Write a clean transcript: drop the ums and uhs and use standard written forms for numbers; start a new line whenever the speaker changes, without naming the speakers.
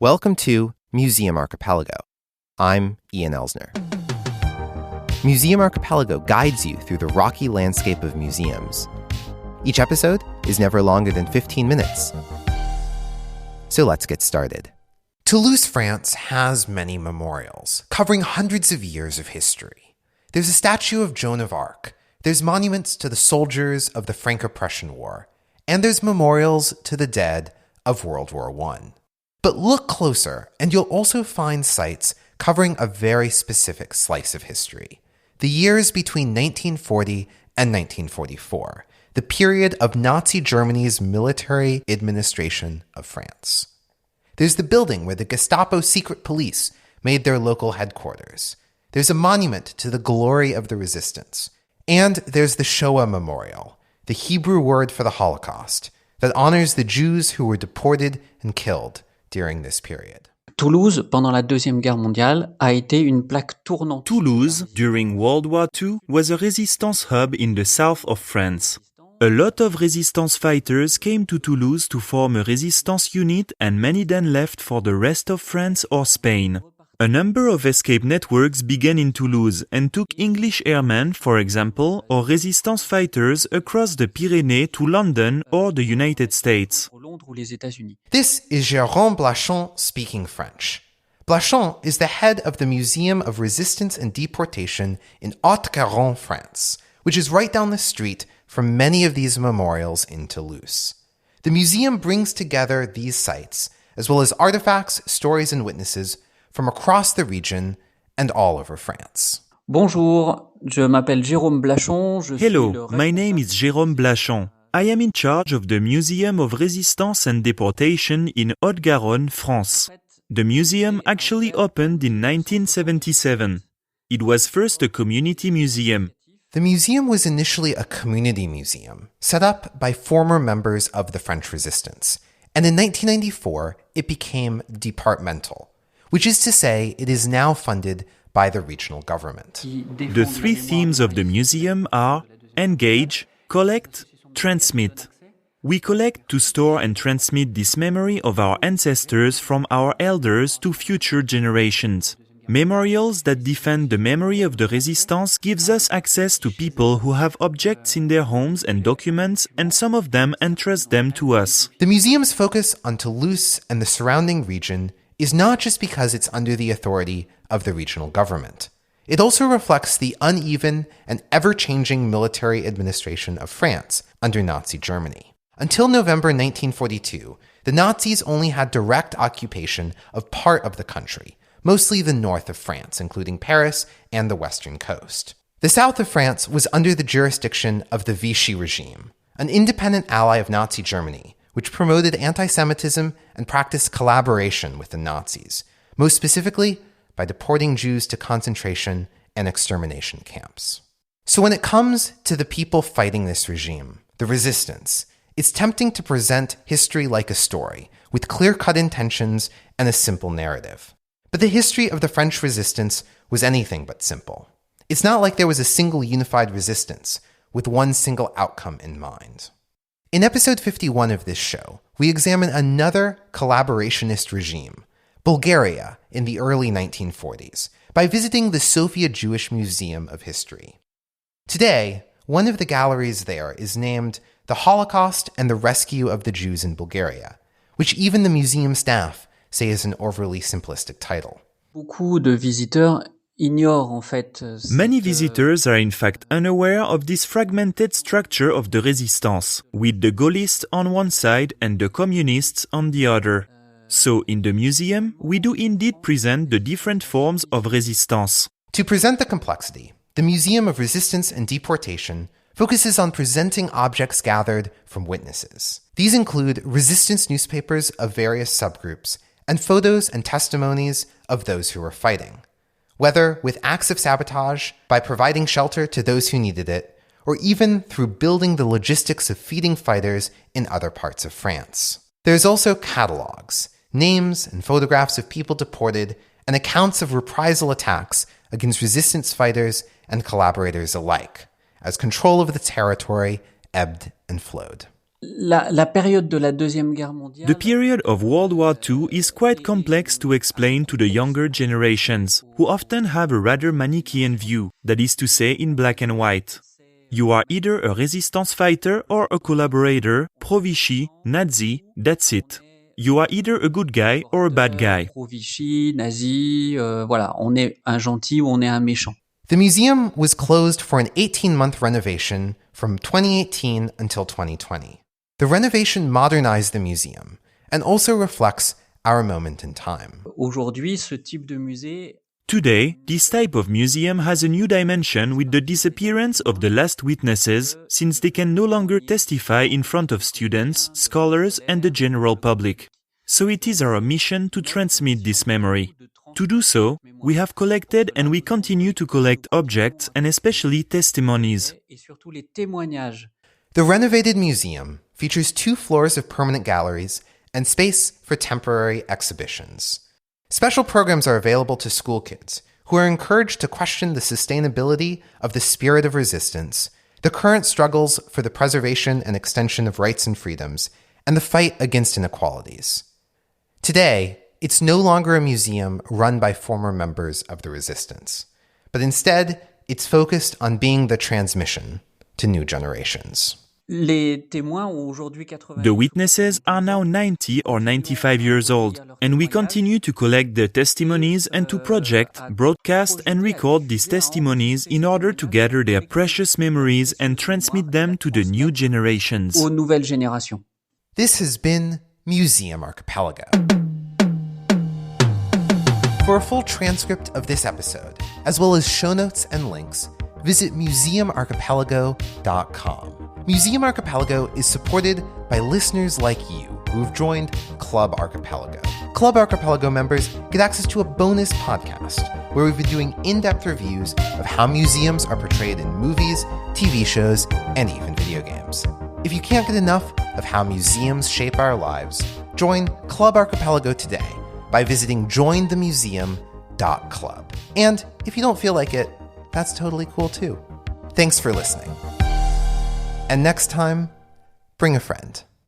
Welcome to Museum Archipelago. I'm Ian Elsner. Museum Archipelago guides you through the rocky landscape of museums. Each episode is never longer than 15 minutes. So let's get started.
Toulouse, France has many memorials, covering hundreds of years of history. There's a statue of Joan of Arc, there's monuments to the soldiers of the Franco-Prussian War, and there's memorials to the dead of World War I. But look closer, and you'll also find sites covering a very specific slice of history. The years between 1940 and 1944, the period of Nazi Germany's military administration of France. There's the building where the Gestapo secret police made their local headquarters. There's a monument to the glory of the resistance. And there's the Shoah Memorial, the Hebrew word for the Holocaust, that honors the Jews who were deported and killed during this period.
Toulouse, pendant la Deuxième Guerre mondiale, a été une plaque tournante.
Toulouse, during World War II, was a resistance hub in the south of France. A lot of resistance fighters came to Toulouse to form a resistance unit, and many then left for the rest of France or Spain. A number of escape networks began in Toulouse and took English airmen, for example, or resistance fighters across the Pyrenees to London or the United States.
This is Jérôme Blachon speaking French. Blachon is the head of the Museum of Resistance and Deportation in Haute-Garonne, France, which is right down the street from many of these memorials in Toulouse. The museum brings together these sites, as well as artifacts, stories, and witnesses from across the region and all over France.
Bonjour, je m'appelle Jérôme Blachon.
Hello, my name is Jérôme Blachon. I am in charge of the Museum of Resistance and Deportation in Haute-Garonne, France. The museum actually opened in 1977. It was first a community museum.
The museum was initially a community museum, set up by former members of the French resistance. And in 1994, it became departmental, which is to say it is now funded by the regional government.
The three themes of the museum are engage, collect, transmit. We collect to store and transmit this memory of our ancestors from our elders to future generations. Memorials that defend the memory of the resistance gives us access to people who have objects in their homes and documents, and some of them entrust them to us.
The museum's focus on Toulouse and the surrounding region is not just because it's under the authority of the regional government. It also reflects the uneven and ever-changing military administration of France under Nazi Germany. Until November 1942, the Nazis only had direct occupation of part of the country, mostly the north of France, including Paris and the western coast. The south of France was under the jurisdiction of the Vichy regime, an independent ally of Nazi Germany, which promoted anti-Semitism and practiced collaboration with the Nazis, most specifically by deporting Jews to concentration and extermination camps. So when it comes to the people fighting this regime, the resistance, it's tempting to present history like a story, with clear-cut intentions and a simple narrative. But the history of the French resistance was anything but simple. It's not like there was a single unified resistance with one single outcome in mind. In episode 51 of this show, we examine another collaborationist regime, Bulgaria, in the early 1940s, by visiting the Sofia Jewish Museum of History. Today, one of the galleries there is named The Holocaust and the Rescue of the Jews in Bulgaria, which even the museum staff say is an overly simplistic title.
Beaucoup de visiteurs ignorent en fait.
Many visitors are in fact unaware of this fragmented structure of the resistance, with the Gaullists on one side and the communists on the other. So in the museum, we do indeed present the different forms of resistance.
To present the complexity, the Museum of Resistance and Deportation focuses on presenting objects gathered from witnesses. These include resistance newspapers of various subgroups and photos and testimonies of those who were fighting, whether with acts of sabotage, by providing shelter to those who needed it, or even through building the logistics of feeding fighters in other parts of France. There's also catalogs, names and photographs of people deported, and accounts of reprisal attacks against resistance fighters and collaborators alike, as control of the territory ebbed and flowed.
La période de la Deuxième Guerre mondiale...
The period of World War II is quite complex to explain to the younger generations, who often have a rather Manichaean view, that is to say in black and white. You are either a resistance fighter or a collaborator, pro-Vichy, Nazi, that's it. You are either a good guy or a bad guy.
Pro-Vichy, nazi, voilà, on est un gentil ou on est un méchant.
The museum was closed for an 18-month renovation from 2018 until 2020. The renovation modernized the museum and also reflects our moment in time.
Aujourd'hui, ce type de musée...
Today, this type of museum has a new dimension with the disappearance of the last witnesses, since they can no longer testify in front of students, scholars, and the general public. So it is our mission to transmit this memory. To do so, we have collected and we continue to collect objects and especially testimonies.
The renovated museum features 2 floors of permanent galleries and space for temporary exhibitions. Special programs are available to school kids who are encouraged to question the sustainability of the spirit of resistance, the current struggles for the preservation and extension of rights and freedoms, and the fight against inequalities. Today, it's no longer a museum run by former members of the resistance, but instead, it's focused on being the transmission to new generations.
The witnesses are now 90 or 95 years old, and we continue to collect their testimonies and to project, broadcast, and record these testimonies in order to gather their precious memories and transmit them to the new generations.
This has been Museum Archipelago. For a full transcript of this episode, as well as show notes and links, visit museumarchipelago.com. Museum Archipelago is supported by listeners like you who've joined Club Archipelago. Club Archipelago members get access to a bonus podcast where we've been doing in-depth reviews of how museums are portrayed in movies, TV shows, and even video games. If you can't get enough of how museums shape our lives, join Club Archipelago today by visiting jointhemuseum.club. And if you don't feel like it, that's totally cool too. Thanks for listening. And next time, bring a friend.